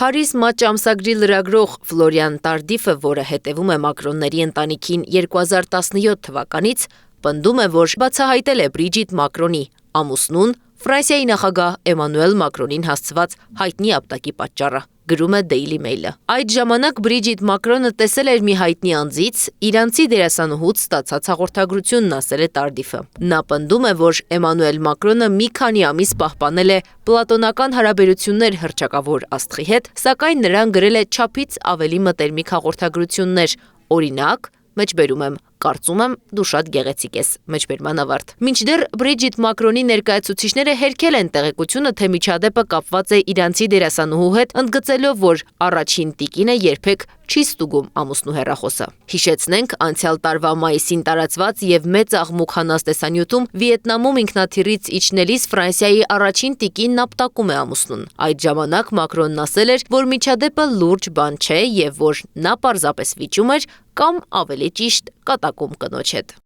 Փարիզ մատչ ամսագրի լրագրող Ֆլորիան Տարդիֆը, որը հետևում է Մակրոնների ընտանիքին 2017 թվականից, պնդում է, որ բացահայտել է Բրիջիտ Մակրոնի ամուսնուն Ֆրանսիայի նախագահ Էմանուել Մակրոնին հասցված հայտնի ապտակի պատճառը, գրում է Daily Mail-ը։ Այդ ժամանակ Բրիջիտ Մակրոնը տեսել էր մի հայտնի անձից իրանցի դերասանուհուց ստացած հաղորդագրությունն, ասել է Տարդիֆը։ Նա պնդում է, որ Էմանուել Մակրոնը մի քանի ամիս պահպանել է պլատոնական հարաբերություններ հռչակավոր աստղի հետ, սակայն նրան գրել է չափից ավելի մտերմիկ հաղորդագրություններ, օրինակ, մեջբերում եմ, կարծում եմ դու շատ գեղեցիկ ես, մեջբերման ավարտ։ Մինչդեռ Բրիջիտ Մակրոնի ներկայացուցիչները հերքել են տեղեկությունը, թե միջադեպը կապված է իրանցի դերասանուհու հետ, ընդգծելով, որ առաջին տիկինը երբեք չի ստուգում ամուսնու հեռախոսը։ Հիշեցնենք, անցյալ տարվա մայիսին տարածված եւ մեծ աղմուկ հանած տեսանյութում Վիետնամում ինքնաթիռից իջնելիս Ֆրանսիայի առաջին տիկինն ապտակում է ամուսնուն։ Այդ ժամանակ Մակրոնն ասել էր, որ միջադեպը լուրջ բան չէ եւ որ նա պարզապես վիճում էր կամ ավելի ճիշտ կատակում կնոջ հետ։